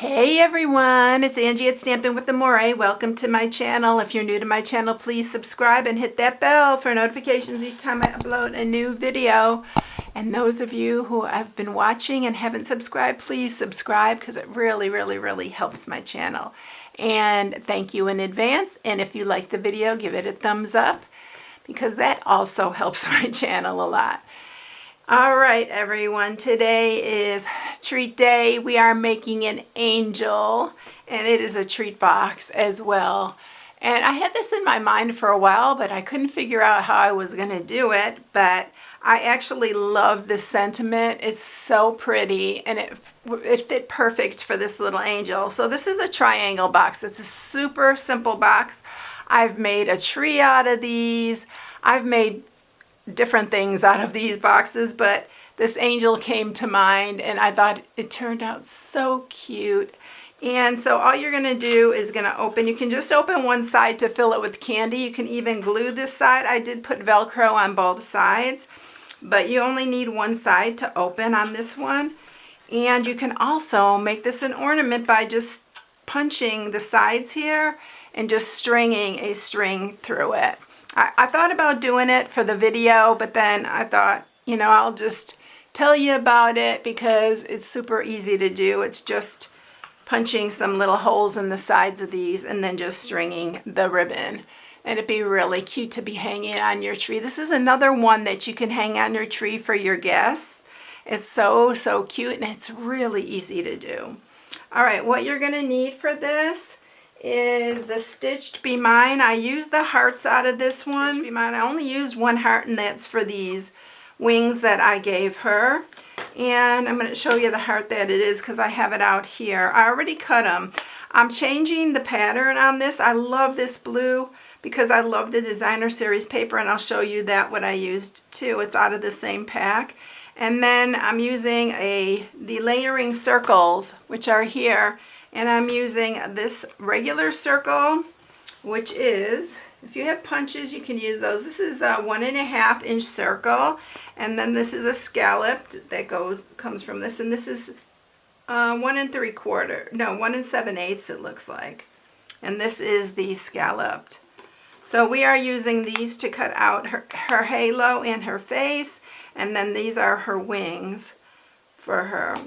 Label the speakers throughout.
Speaker 1: Hey everyone, it's Angie at StampingWithAmore. Welcome to my channel. If you're new to my channel, please subscribe and hit that bell for notifications each time I upload a new video. And those of you who have been watching and haven't subscribed, please subscribe because it really helps my channel. And thank you in advance. And if you like the video, give it a thumbs up because that also helps my channel a lot. All right, everyone, today is treat day. We are making an angel, and it is a treat box as well. And I had this in my mind for a while, but I couldn't figure out how I was going to do it. But I actually love this sentiment. It's so pretty, and it fit perfect for this little angel. So this is a triangle box. It's a super simple box. I've made a tree out of these. I've made different things out of these boxes, but this angel came to mind and I thought it turned out so cute. And so all you're going to do is going to open, you can just open one side to fill it with candy. You can even glue this side. I did put Velcro on both sides, but you only need one side to open on this one. And you can also make this an ornament by just punching the sides here and just stringing a string through it. I thought about doing it for the video, but then I thought, you know, I'll just tell you about it because it's super easy to do. It's just punching some little holes in the sides of these and then just stringing the ribbon. And it'd be really cute to be hanging on your tree. This is another one that you can hang on your tree for your guests. It's so cute and it's really easy to do. All right, what you're gonna need for this is the Stitched Be Mine. I used the hearts out of this one. Stitched Be Mine. I only used one heart, and that's for these wings that I gave her. And I'm going to show you the heart that it is because I have it out here. I already cut them. I'm changing the pattern on this. I love this blue because I love the designer series paper, and I'll show you that what I used too. It's out of the same pack. And then I'm using the layering circles, which are here. And I'm using this regular circle, which is, if you have punches, you can use those. This is a 1.5 inch circle. And then this is a scalloped that comes from this. And this is 1 3/4, no, 1 7/8 it looks like. And this is the scalloped. So we are using these to cut out her halo and her face. And then these are her wings for her.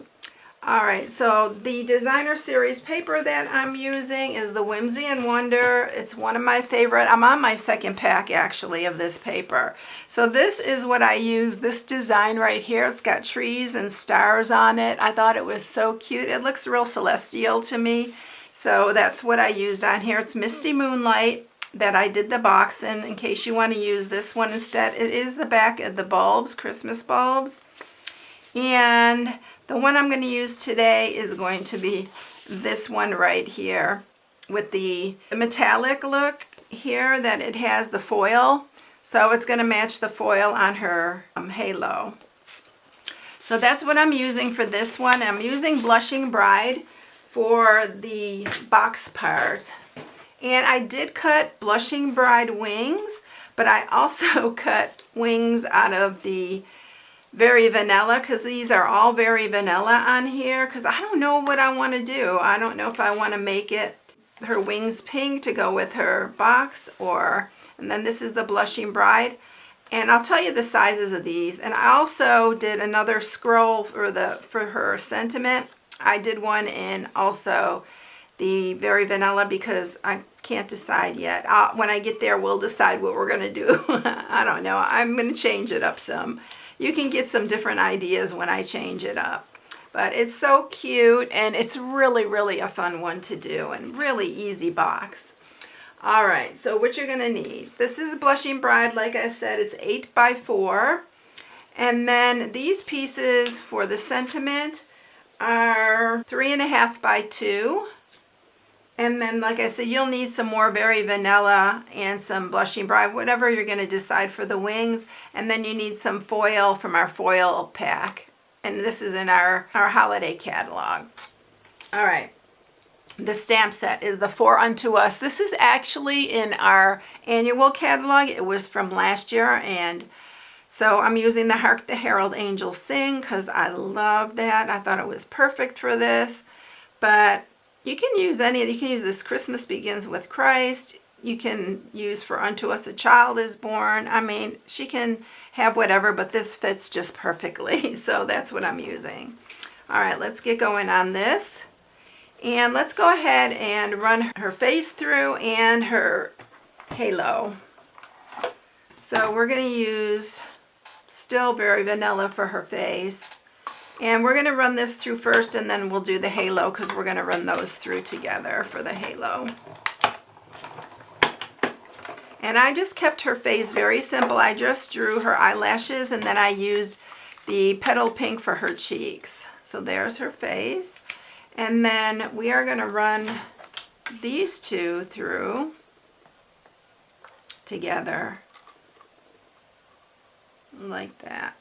Speaker 1: All right, so the designer series paper that I'm using is the Whimsy and Wonder. It's one of my favorite. I'm on my second pack actually of this paper. So this is what I use, this design right here. It's got trees and stars on it. I thought it was so cute. It looks real celestial to me. So that's what I used on here. It's Misty Moonlight that I did the box in case you want to use this one instead. It is the back of the bulbs, Christmas bulbs. And the one I'm going to use today is going to be this one right here with the metallic look here that it has the foil. So it's going to match the foil on her halo. So that's what I'm using for this one. I'm using Blushing Bride for the box part. And I did cut Blushing Bride wings, but I also cut wings out of the Very Vanilla because these are all Very Vanilla on here because I don't know what I want to do. I don't know if I want to make it her wings pink to go with her box and then this is the Blushing Bride. And I'll tell you the sizes of these. And I also did another scroll for her sentiment. I did one in also the Very Vanilla because I can't decide yet. When I get there, we'll decide what we're going to do. I don't know. I'm going to change it up some. You can get some different ideas when I change it up. But it's so cute and it's really a fun one to do and really easy box. All right, so what you're going to need. This is Blushing Bride. Like I said, it's 8 by 4. And then these pieces for the sentiment are 3.5 by 2. And then, like I said, you'll need some more Very Vanilla and some Blushing Bride, whatever you're going to decide for the wings. And then you need some foil from our foil pack. And this is in our holiday catalog. All right. The stamp set is the For Unto Us. This is actually in our annual catalog. It was from last year. And so I'm using the Hark the Herald Angels Sing because I love that. I thought it was perfect for this. But you can use any, you can use this Christmas Begins with Christ. You can use For Unto Us a Child is Born. I mean, she can have whatever, but this fits just perfectly. So that's what I'm using. All right, let's get going on this. And let's go ahead and run her face through and her halo. So we're going to use still very vanilla for her face. And we're going to run this through first, and then we'll do the halo because we're going to run those through together for the halo. And I just kept her face very simple. I just drew her eyelashes, and then I used the petal pink for her cheeks. So there's her face. And then we are going to run these two through together like that.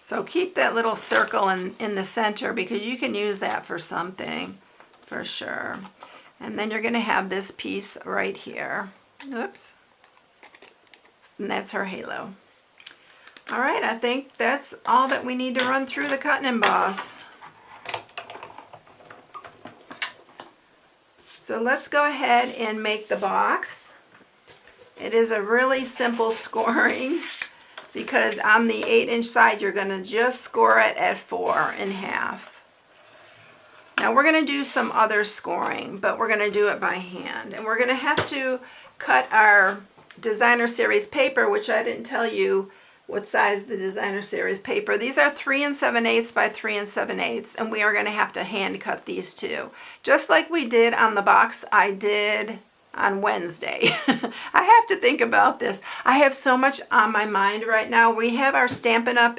Speaker 1: So keep that little circle in the center because you can use that for something for sure. And then you're going to have this piece right here. Oops. And that's her halo. All right, I think that's all that we need to run through the cut and emboss. So let's go ahead and make the box. It is a really simple scoring because on the 8-inch side, you're going to just score it at 4.5. Now we're going to do some other scoring, but we're going to do it by hand. And we're going to have to cut our designer series paper, which I didn't tell you what size the designer series paper. These are 3 7/8 by 3 7/8, and we are going to have to hand cut these two. Just like we did on the box I did on Wednesday. I have to think about this. I have so much on my mind right now. We have our Stampin' Up!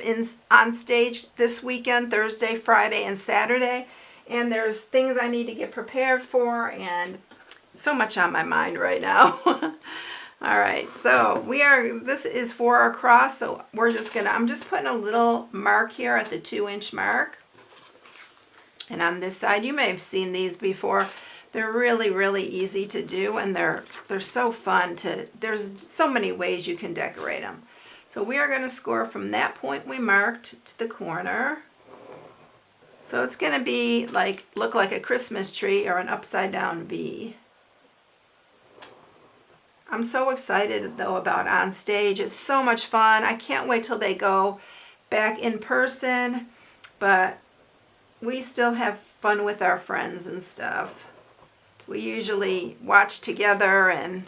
Speaker 1: On stage this weekend, Thursday, Friday, and Saturday. And there's things I need to get prepared for, and so much on my mind right now. All right, so this is for our cross, so I'm just putting a little mark here at the 2-inch mark. And on this side, you may have seen these before. They're really, really easy to do, and they're so fun there's so many ways you can decorate them. So we are going to score from that point we marked to the corner. So it's going to be look like a Christmas tree or an upside down V. I'm so excited though about On Stage. It's so much fun. I can't wait till they go back in person, but we still have fun with our friends and stuff. We usually watch together, and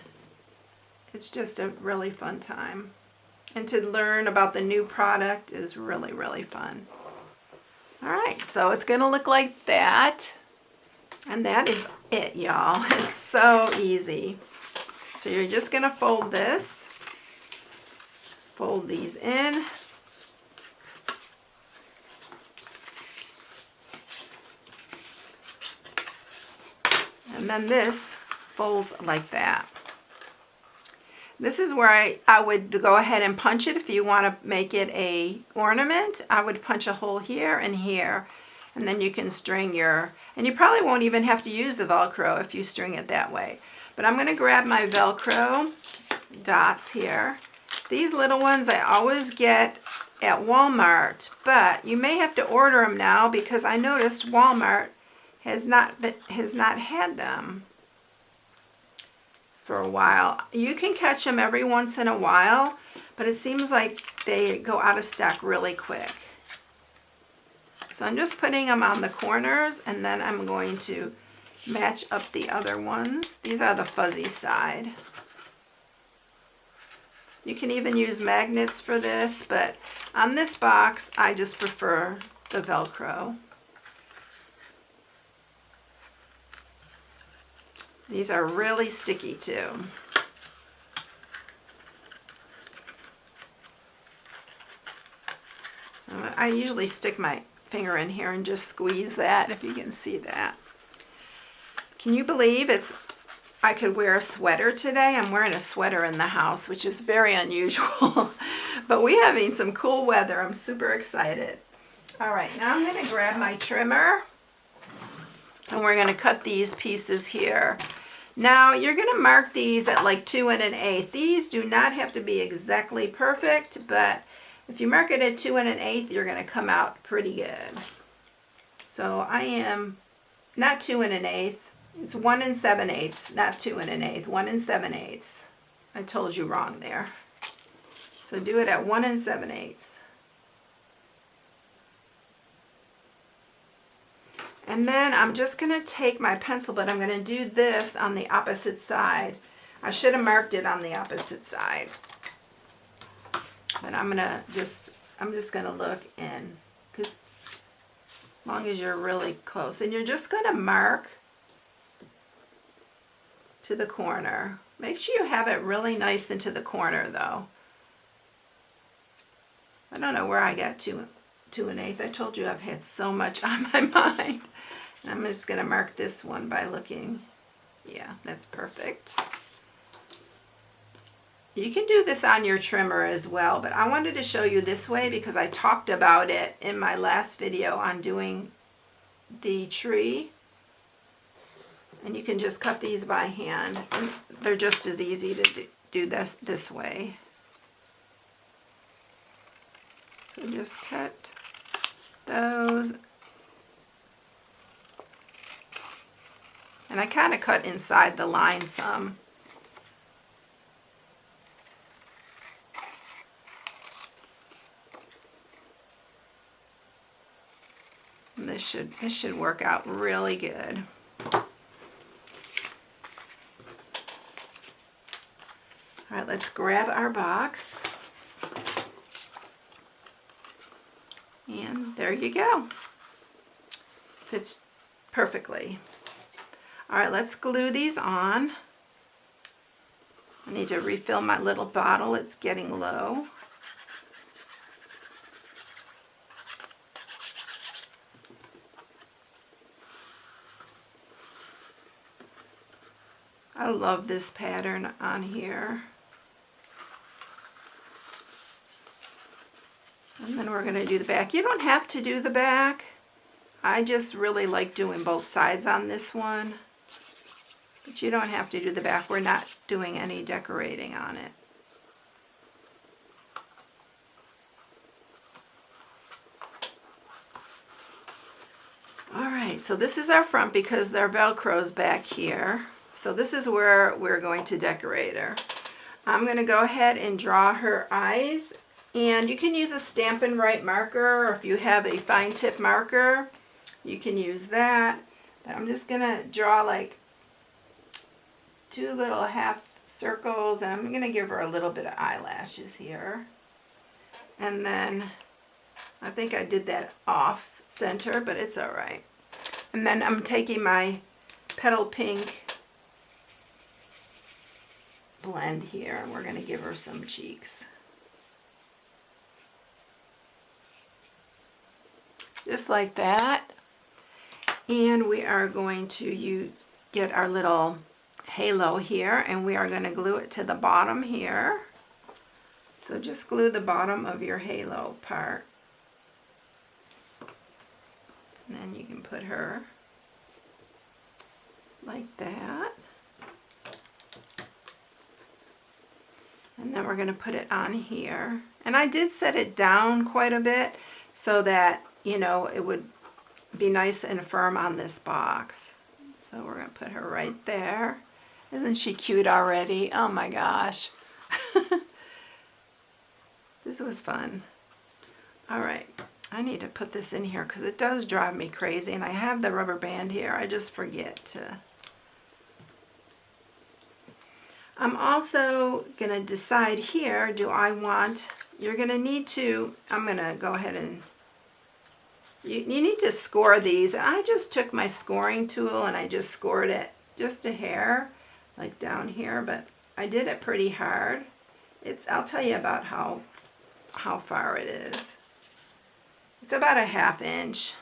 Speaker 1: it's just a really fun time. And to learn about the new product is really, really fun. All right, so it's going to look like that. And that is it, y'all. It's so easy. So you're just going to fold this. Fold these in. And then this folds like that. This is where I would go ahead and punch it. If you want to make it a ornament, I would punch a hole here and here. And then you can string and you probably won't even have to use the Velcro if you string it that way. But I'm going to grab my Velcro dots here. These little ones I always get at Walmart, but you may have to order them now because I noticed Walmart has not had them for a while. You can catch them every once in a while, but it seems like they go out of stock really quick. So I'm just putting them on the corners, and then I'm going to match up the other ones. These are the fuzzy side. You can even use magnets for this, but on this box, I just prefer the Velcro. These are really sticky too. So I usually stick my finger in here and just squeeze that, if you can see that. Can you believe I could wear a sweater today? I'm wearing a sweater in the house, which is very unusual. But we're having some cool weather. I'm super excited. All right, now I'm going to grab my trimmer. And we're going to cut these pieces here. Now you're going to mark these at like 2 1/8. These do not have to be exactly perfect, but if you mark it at 2 1/8, you're going to come out pretty good. So I am not 2 1/8. It's 1 7/8, not 2 1/8. 1 7/8. I told you wrong there. So do it at 1 7/8. And then I'm just going to take my pencil, but I'm going to do this on the opposite side. I should have marked it on the opposite side. But I'm just going to look in, as long as you're really close. And you're just going to mark to the corner. Make sure you have it really nice into the corner though. I don't know where I got 2 1/8. I told you I've had so much on my mind. And I'm just going to mark this one by looking. Yeah, that's perfect. You can do this on your trimmer as well, but I wanted to show you this way because I talked about it in my last video on doing the tree. And you can just cut these by hand. And they're just as easy to do this way. So just cut those. And I kind of cut inside the line some. And this should work out really good. All right, let's grab our box. And there you go. Fits perfectly. All right, let's glue these on. I need to refill my little bottle. It's getting low. I love this pattern on here. And then we're going to do the back. You don't have to do the back. I just really like doing both sides on this one. But you don't have to do the back. We're not doing any decorating on it. Alright, so this is our front because their Velcro's back here. So this is where we're going to decorate her. I'm going to go ahead and draw her eyes. And you can use a Stampin' Right marker, or if you have a fine tip marker, you can use that. But I'm just going to draw like 2 little half circles, and I'm going to give her a little bit of eyelashes here. And then I think I did that off center, but it's all right. And then I'm taking my Petal Pink blend here, and we're going to give her some cheeks. Just like that. And we are going to get our little halo here, and we are going to glue it to the bottom here. So just glue the bottom of your halo part. And then you can put her like that. And then we're going to put it on here. And I did set it down quite a bit so that, you know, it would be nice and firm on this box. So we're going to put her right there. Isn't she cute already? Oh my gosh. This was fun. All right. I need to put this in here because it does drive me crazy. And I have the rubber band here. I just forget to. I'm also going to decide here, do I want, you're going to need to, I'm going to go ahead and, you need to score these. I just took my scoring tool and I just scored it just a hair, like down here, but I did it pretty hard. I'll tell you about how far it is. It's about a 1/2 inch.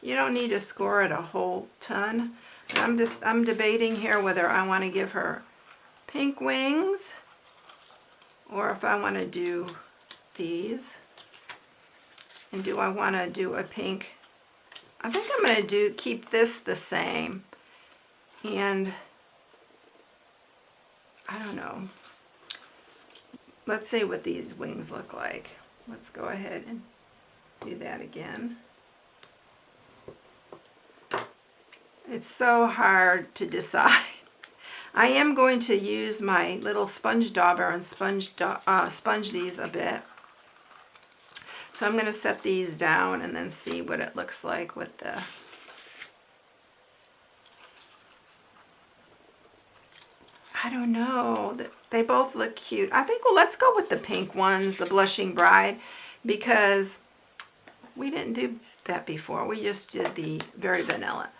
Speaker 1: You don't need to score it a whole ton. I'm debating here whether I want to give her pink wings or if I want to do these. And do I want to do a pink? I think I'm going to keep this the same. And I don't know. Let's see what these wings look like. Let's go ahead and do that again. It's so hard to decide. I am going to use my little sponge dauber and sponge these a bit. So I'm going to set these down and then see what it looks like with the... I don't know. They both look cute. I think, well, let's go with the pink ones, the Blushing Bride, because we didn't do that before. We just did the very vanilla.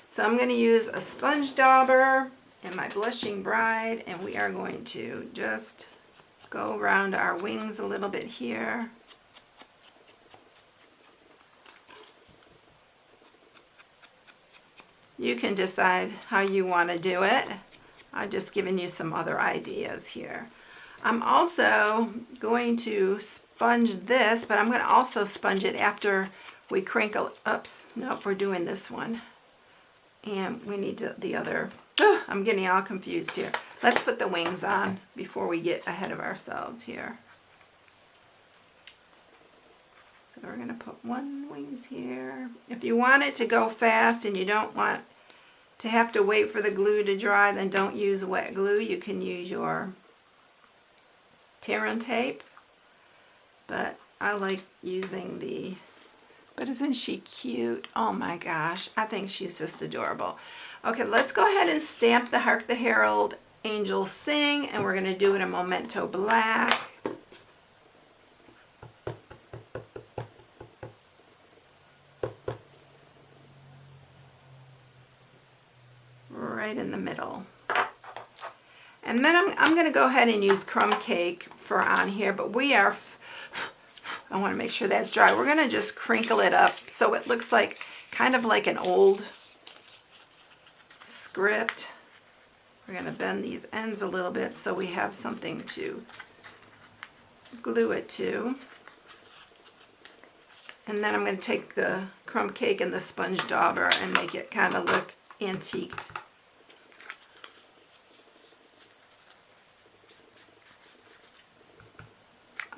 Speaker 1: So I'm going to use a sponge dauber and my Blushing Bride, and we are going to just go around our wings a little bit here. You can decide how you want to do it. I've just given you some other ideas here. I'm also going to sponge this, but I'm going to also sponge it after we crinkle. Oops, nope, we're doing this one. And we need the other. I'm getting all confused here. Let's put the wings on before we get ahead of ourselves here. So we're going to put one wings here. If you want it to go fast and you don't want to have to wait for the glue to dry, then don't use wet glue. You can use your tear and tape. But I like using the... But isn't she cute? Oh my gosh, I think she's just adorable. Okay, let's go ahead and stamp the Hark the Herald Angels Sing, and we're going to do it in Memento Black. Right in the middle. And then I'm going to go ahead and use crumb cake for on here, but we are... I want to make sure that's dry. We're going to just crinkle it up so it looks like kind of like an old script. We're going to bend these ends a little bit so we have something to glue it to. And then I'm going to take the crumb cake and the sponge dauber and make it kind of look antiqued.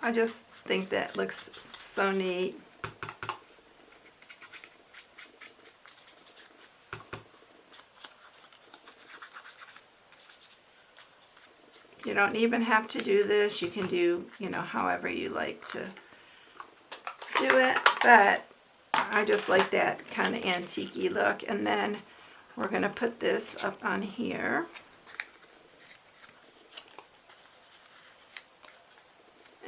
Speaker 1: I just think that looks so neat. You don't even have to do this. You can do, however you like to do it. But I just like that kind of antique-y look. And then we're going to put this up on here.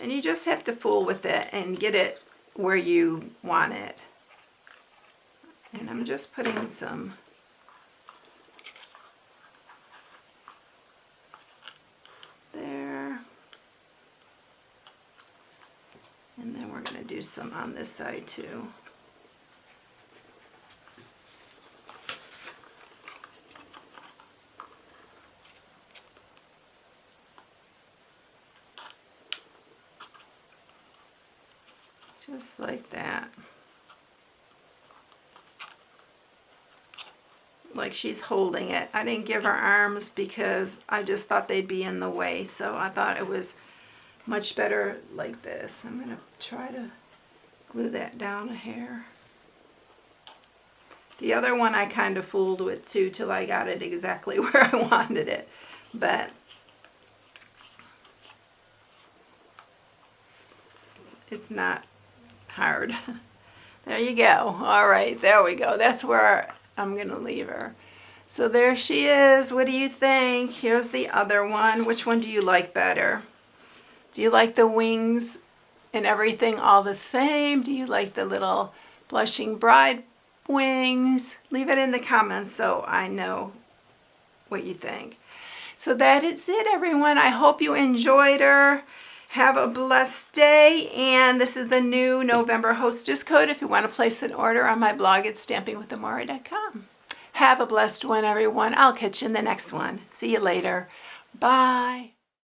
Speaker 1: And you just have to fool with it and get it where you want it. And I'm just putting some there. And then we're going to do some on this side too. Just like that. Like she's holding it. I didn't give her arms because I just thought they'd be in the way. So I thought it was much better like this. I'm going to try to glue that down a hair. The other one I kind of fooled with too till I got it exactly where I wanted it. But it's not hard. There you go. All right, there we go. That's where I'm going to leave her. So there she is. What do you think? Here's the other one. Which one do you like better? Do you like the wings and everything all the same? Do you like the little Blushing Bride wings? Leave it in the comments so I know what you think. So that is it, everyone. I hope you enjoyed her. Have a blessed day, and this is the new November hostess code if you want to place an order on my blog at StampingWithAmore.com. Have a blessed one, everyone. I'll catch you in the next one. See you later. Bye.